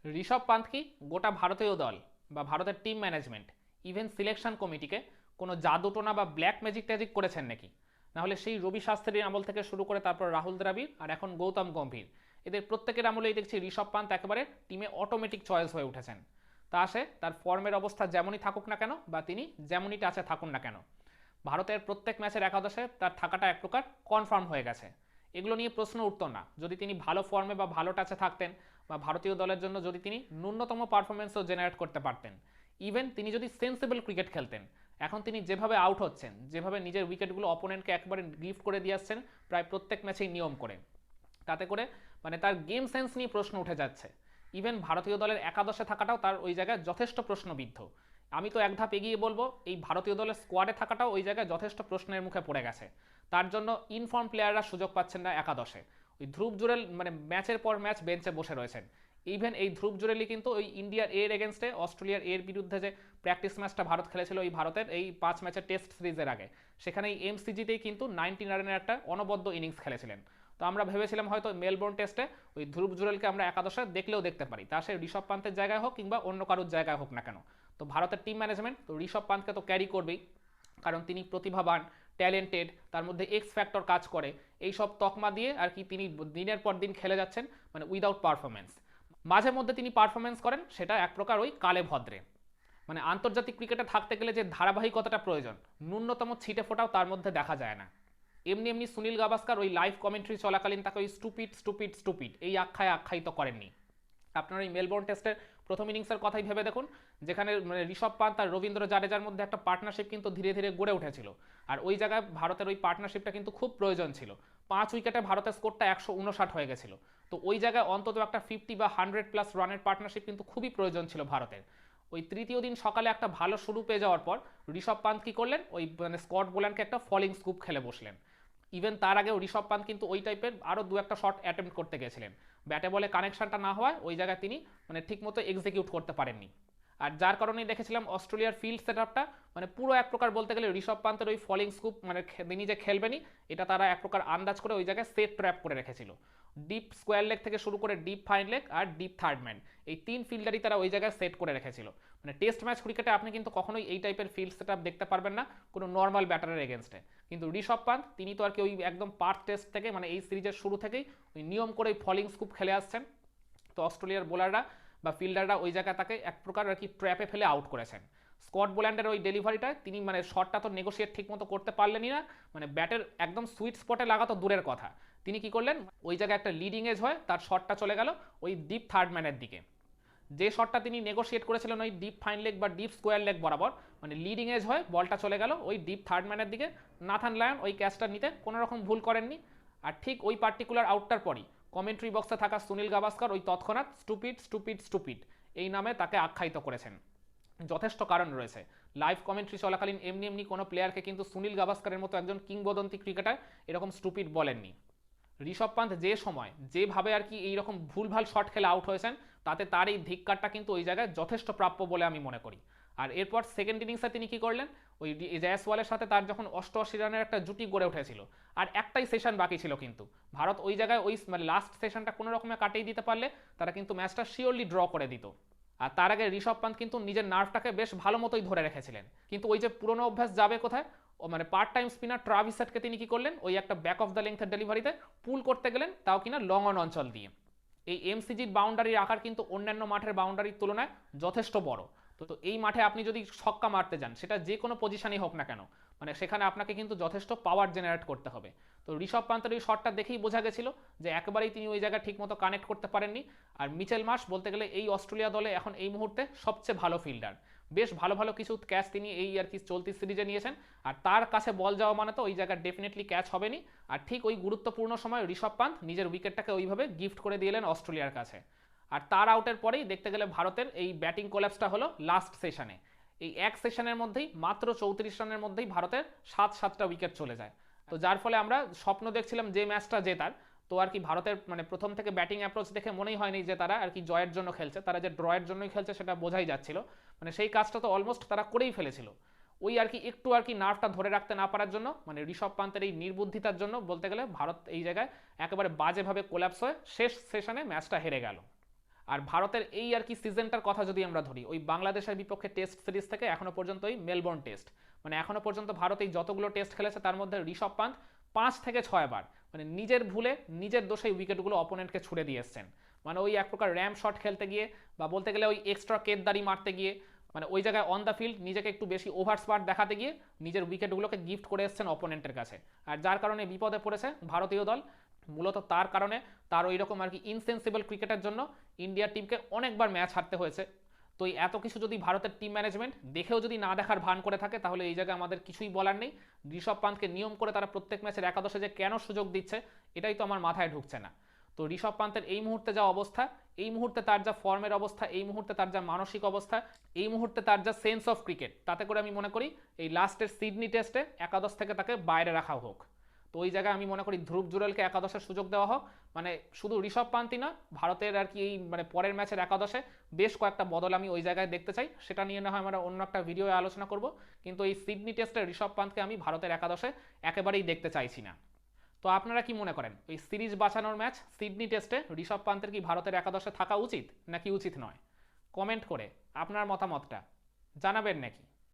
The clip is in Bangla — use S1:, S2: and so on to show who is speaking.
S1: ঋষভ পান্ত কি গোটা ভারতীয় দল বা ভারতের টিম ম্যানেজমেন্ট ইভেন সিলেকশন কমিটিকে কোনো জাদুটোনা বা ব্ল্যাক ম্যাজিক ট্যাজিক করেছেন নাকি? নাহলে সেই রবি শাস্ত্রীর আমল থেকে শুরু করে তারপর রাহুল দ্রাবিড় আর এখন গৌতম গম্ভীর, এদের প্রত্যেকের আমলেই দেখছি ঋষভ পান্ত একেবারে টিমে অটোমেটিক চয়েস হয়ে উঠেছেন। তা সে তার ফর্মের অবস্থা যেমনই থাকুক না কেন বা তিনি যেমনই টাচে থাকুন না কেন, ভারতের প্রত্যেক ম্যাচের একাদশে তার থাকাটা এক প্রকার কনফার্ম হয়ে গেছে। এগুলো নিয়ে প্রশ্ন উঠতো না যদি তিনি ভালো ফর্মে বা ভালো টাচে থাকতেন, বা ভারতীয় দলের জন্য যদি তিনি ন্যূনতম পারফরমেন্সও জেনারেট করতে পারতেন, ইভেন তিনি যদি সেন্সিবল ক্রিকেট খেলতেন। এখন তিনি যেভাবে আউট হচ্ছেন, যেভাবে নিজের উইকেটগুলো অপোনেন্টকে একবারে গিফট করে দিয়ে আসছেন প্রায় প্রত্যেক ম্যাচেই নিয়ম করে, তাতে করে মানে তার গেম সেন্স নিয়ে প্রশ্ন উঠে যাচ্ছে। ইভেন ভারতীয় দলের একাদশে থাকাটাও তার ওই জায়গায় যথেষ্ট প্রশ্নবিদ্ধ। আমি তো এক ধাপ এগিয়ে বলবো, এই ভারতীয় দলের স্কোয়াডে থাকাটাও ওই জায়গায় যথেষ্ট প্রশ্নের মুখে পড়ে গেছে। তার জন্য ইনফর্ম প্লেয়াররা সুযোগ পাচ্ছেন না একাদশে। ওই ধ্রুব জুরেল মানে ম্যাচের পর ম্যাচ বেঞ্চে বসে রয়েছেন। ইভেন এই ধ্রুব জুরেলই কিন্তু ওই ইন্ডিয়ার এর এগেনস্টে অস্ট্রেলিয়ার এর বিরুদ্ধে যে প্র্যাকটিস ম্যাচটা ভারত খেলেছিল এই ভারতের এই 5 ম্যাচের টেস্ট সিরিজের আগে, সেখানে এই এমসিজিতেই কিন্তু 19 রানের একটা অনবদ্য ইনিংস খেলেছিলেন। তো আমরা ভেবেছিলাম হয়তো মেলবোর্ন টেস্টে ওই ধ্রুব জুরেলকে আমরা একাদশে দেখলেও দেখতে পারি, তা সে ঋষভ পান্তের জায়গায় হোক কিংবা অন্য কারোর জায়গায় হোক না কেন। তো ভারতের টিম ম্যানেজমেন্ট তো ঋষভ পান্তকে তো ক্যারি করবেই, কারণ তিনি প্রতিভাবান, ট্যালেন্টেড, তার মধ্যে এক্স ফ্যাক্টর কাজ করে। এই সব তকমা দিয়ে আর কি তিনি দিনের পর দিন খেলে যাচ্ছেন, মানে উইদাউট পারফরমেন্স। মাঝে মধ্যে তিনি পারফরমেন্স করেন, সেটা এক প্রকার ওই কালে ভদ্রে। মানে আন্তর্জাতিক ক্রিকেটে থাকতে গেলে যে ধারাবাহিকতাটা প্রয়োজন, ন্যূনতম ছিটে ফোটাও তার মধ্যে দেখা যায় না। এমনি এমনি সুনীল গাভাস্কার ওই লাইভ কমেন্ট্রি চলাকালীন তাকে ওই স্টুপিড স্টুপিড স্টুপিড এই আখ্যায় আখ্যায়িত করেননি। আপনার ওই মেলবোর্ন টেস্টের প্রথম ইনিংসের কথাই ভেবে দেখুন, যেখানে মানে ঋষভ পান্ত আর রবীন্দ্র জাডেজার মধ্যে একটা পার্টনারশিপ কিন্তু ধীরে ধীরে গড়ে উঠেছিল। আর ওই জায়গায় ভারতের ওই পার্টনারশিপটা কিন্তু খুব প্রয়োজন ছিল। 5 উইকেটে ভারতের স্কোরটা 159 হয়ে গেছিল। তো ওই জায়গায় অন্তত একটা 50 বা 100+ রানের পার্টনারশিপ কিন্তু খুবই প্রয়োজন ছিল ভারতের। ওই তৃতীয় দিন সকালে একটা ভালো শুরু পেয়ে যাওয়ার পর ঋষভ পান্ত কী করলেন, ওই মানে স্কট বোল্যান্ডকে একটা ফলিং স্কুপ খেলে বসলেন। ইভেন তার আগেও ঋষভ পান্ত কিন্তু ওই টাইপের আরও দু একটা শট অ্যাটেম্প্ট করতে গেছিলেন, ব্যাটে বলে কানেকশনটা না হওয়ায় ওই জায়গায় তিনি মানে ঠিকমতো এক্সিকিউট করতে পারেননি। আর যার কারণেই দেখেছিলাম অস্ট্রেলিয়ার ফিল্ড সেট আপটা মানে পুরো এক প্রকার বলতে গেলে ঋষভ পান্তের ওই ফলিং স্কুপ মানে তিনি যে খেলবেনই এটা তারা এক প্রকার আন্দাজ করে ওই জায়গায় সেট ট্র্যাপ করে রেখেছিল। ডিপ স্কোয়ার লেগ থেকে শুরু করে ডিপ ফাইন লেগ আর ডিপ থার্ড ম্যান, এই 3 ফিল্ডারই তারা ওই জায়গায় সেট করে রেখেছিল। মানে টেস্ট ম্যাচ ক্রিকেটে আপনি কিন্তু কখনোই এই টাইপের ফিল্ড সেট আপ দেখতে পারবেন না কোনো নর্মাল ব্যাটারের এগেনস্টে। কিন্তু ঋষভ পান্ত তিনি তো আর কি ওই একদম পার্থ টেস্ট থেকে মানে এই সিরিজের শুরু থেকেই ওই নিয়ম করে ওই ফলিং স্কুপ খেলে আসছেন। তো অস্ট্রেলিয়ার বোলাররা বা ফিল্ডাররা ওই জায়গায় তাকে এক প্রকার আর কি ট্র্যাপে ফেলে আউট করেছেন। স্কট বোল্যান্ডের ওই ডেলিভারিটা তিনি মানে শটটা তো নেগোসিয়েট ঠিকমতো করতে পারলেনই না, মানে ব্যাটের একদম সুইট স্পটে লাগা তো দূরের কথা, তিনি কি করলেন ওই জায়গায় একটা লিডিং এজ হয় তার শটটা চলে গেল ওই ডিপ থার্ড ম্যানের দিকে। যে শটটা তিনি নেগোসিয়েট করেছিলেন ওই ডিপ ফাইন লেগ বা ডিপ স্কোয়ার লেগ বরাবর, মানে লিডিং এজ হয়ে বলটা চলে গেল ওই ডিপ থার্ড ম্যানের দিকে। নাথান লায়ন ওই ক্যাচটা নিতে কোনো রকম ভুল করেননি। আর ঠিক ওই পার্টিকুলার আউটটার পরই কমেন্ট্রি বক্সে থাকা সুনীল গাভাস্কার ওই তৎক্ষণাৎ স্টুপিড স্টুপিড স্টুপিড এই নামে তাকে আখ্যায়িত করেছেন। যথেষ্ট কারণ রয়েছে, লাইভ কমেন্ট্রি চলাকালীন এমনি এমনি কোনো প্লেয়ারকে কিন্তু সুনীল গাভাস্কারের মতো একজন কিংবদন্তি ক্রিকেটার এরকম স্টুপিড বলেননি। ঋষভ পান্ত যে সময় যেভাবে আর কি এইরকম ভুলভাল শট খেলে আউট হয়েছেন, তাতে তার এই ধিক্কারটা কিন্তু ওই জায়গায় যথেষ্ট প্রাপ্য বলে আমি মনে করি। আর এরপর সেকেন্ড ইনিংসে তিনি কি করলেন, ওই জয়সওয়ালের সাথে তার যখন 88 রানের একটা জুটি গড়ে উঠেছিল, আর একটাই সেশন বাকি ছিল, কিন্তু ভারত ওই জায়গায় ওই মানে লাস্ট সেশনটা কোনো রকমে কাটিয়ে দিতে পারলে তারা কিন্তু ম্যাচটা শিওরলি ড্র করে দিত। আর তার আগে ঋষভ পান্ত কিন্তু নিজের নার্ভটাকে বেশ ভালো মতোই ধরে রেখেছিলেন, কিন্তু ওই যে পুরনো অভ্যাস যাবে কোথায়, ও মানে পার্ট টাইম স্পিনার ট্রাভিস হেডকে তিনি কি করলেন ওই একটা ব্যাক অফ দ্য লেন্থের ডেলিভারিতে পুল করতে গেলেন, তাও কিনা লং অন অঞ্চল দিয়ে। এই এমসিজির বাউন্ডারির আকার কিন্তু অন্যান্য মাঠের বাউন্ডারির তুলনায় যথেষ্ট বড়। তো এই মাঠে আপনি যদি ছক্কা মারতে যান, সেটা যে কোনো পজিশনই হোক না কেন, মানে সেখানে আপনাকে কিন্তু যথেষ্ট পাওয়ার জেনারেট করতে হবে। তো ঋষভ পান্তের ওই শটটা দেখেই বোঝা গেছিল যে একেবারেই তিনি ওই জায়গায় ঠিকমতো কানেক্ট করতে পারেননি। আর মিচেল মার্শ বলতে গেলে এই অস্ট্রেলিয়া দলে এখন এই মুহূর্তে সবচেয়ে ভালো ফিল্ডার, বেশ ভালো ভালো কিছু ক্যাচ তিনি এই আর কি চলতি সিরিজে নিয়েছেন। আর তার কাছে বল যাওয়া মানে তো ওই জায়গায় ডেফিনেটলি ক্যাচ হবেনি। আর ঠিক ওই গুরুত্বপূর্ণ সময় ঋষভ পান্ত নিজের উইকেটটাকে ওইভাবে গিফট করে দিলেন অস্ট্রেলিয়ার কাছে। আর তার আউটের পরেই দেখতে গেলে ভারতের এই ব্যাটিং কোল্যাপসটা হলো লাস্ট সেশনে। এই এক সেশনের মধ্যেই মাত্র 34 রানের মধ্যেই ভারতের 7-7টা উইকেট চলে যায়। তো যার ফলে আমরা স্বপ্ন দেখছিলাম যে ম্যাচটা জেতার, তো আর কি ভারতের মানে প্রথম থেকে ব্যাটিং অ্যাপ্রোচ দেখে মনেই হয়নি যে তারা আর কি জয়ের জন্য খেলছে, তারা যে ড্রয়ের জন্যই খেলছে সেটা বোঝাই যাচ্ছিল। মানে সেই কাজটা তো অলমোস্ট তারা করেই ফেলেছিল। ওই আর কি একটু আর কি নার্ভটা ধরে রাখতে না পারার জন্য, মানে ঋষভ পান্তের এই নির্বুদ্ধিতার জন্য বলতে গেলে ভারত এই জায়গায় একেবারে বাজেভাবে কোল্যাপস হয়ে শেষ সেশনে ম্যাচটা হেরে গেল। আর ভারতের এই আর কি সিজনটার কথা যদি আমরা ধরি, ওই বাংলাদেশের বিপক্ষে টেস্ট সিরিজ থেকে এখনো পর্যন্ত ওই মেলবোর্ন টেস্ট, মানে এখনো পর্যন্ত ভারত এই যতগুলো টেস্ট খেলেছে তার মধ্যে ঋষভ পান্থ 5 থেকে 6 বার মানে নিজের ভুলে নিজের দোষে উইকেটগুলো অপোনেন্টকে ছুড়ে দিয়ে এসছেন। মানে ওই এক প্রকার র্যাম শট খেলতে গিয়ে বা বলতে গেলে ওই এক্সট্রা কেতদারি মারতে গিয়ে, মানে ওই জায়গায় অন দ্য ফিল্ড নিজেকে একটু বেশি ওভার স্মার্ট দেখাতে গিয়ে নিজের উইকেটগুলোকে গিফট করে এসেছেন অপোনেন্টের কাছে। আর যার কারণে বিপদে পড়েছে ভারতীয় দল। মূলত তার কারণে, তার ওই রকম আর কি ইনসেন্সিবল ক্রিকেটের জন্য ইন্ডিয়ার টিমকে অনেকবার ম্যাচ হারতে হয়েছে। তো এই এত কিছু যদি ভারতের টিম ম্যানেজমেন্ট দেখেও যদি না দেখার ভান করে থাকে, তাহলে এই জায়গায় আমাদের কিছুই বলার নেই। ঋষভ পান্থকে নিয়ম করে তারা প্রত্যেক ম্যাচের একাদশে যে কেন সুযোগ দিচ্ছে, এটাই তো আমার মাথায় ঢুকছে না। তো ঋষভ পান্থের এই মুহূর্তে যা অবস্থা, এই মুহূর্তে তার যা ফর্মের অবস্থা, এই মুহূর্তে তার যা মানসিক অবস্থা, এই মুহূর্তে তার যা সেন্স অফ ক্রিকেট, তাতে করে আমি মনে করি এই লাস্টের সিডনি টেস্টে একাদশ থেকে তাকে বাইরে রাখা হোক। তো ওই জায়গায় আমি মনে করি ধ্রুব জুরেলকে একাদশের সুযোগ দেওয়া হোক। মানে শুধু ঋষভ পান্থই না, ভারতের আর কি এই মানে পরের ম্যাচের একাদশে বেশ কয়েকটা বদল আমি ওই জায়গায় দেখতে চাই। সেটা নিয়ে না হয় আমরা অন্য একটা ভিডিও আলোচনা করব, কিন্তু এই সিডনি টেস্টে ঋষভ পান্থকে আমি ভারতের একাদশে একেবারেই দেখতে চাইছি না। তো আপনারা কি মনে করেন, ওই সিরিজ বাঁচানোর ম্যাচ সিডনি টেস্টে ঋষভ পান্থের কি ভারতের একাদশে থাকা উচিত নাকি উচিত নয়? কমেন্ট করে আপনার মতামতটা জানাবেন নাকি?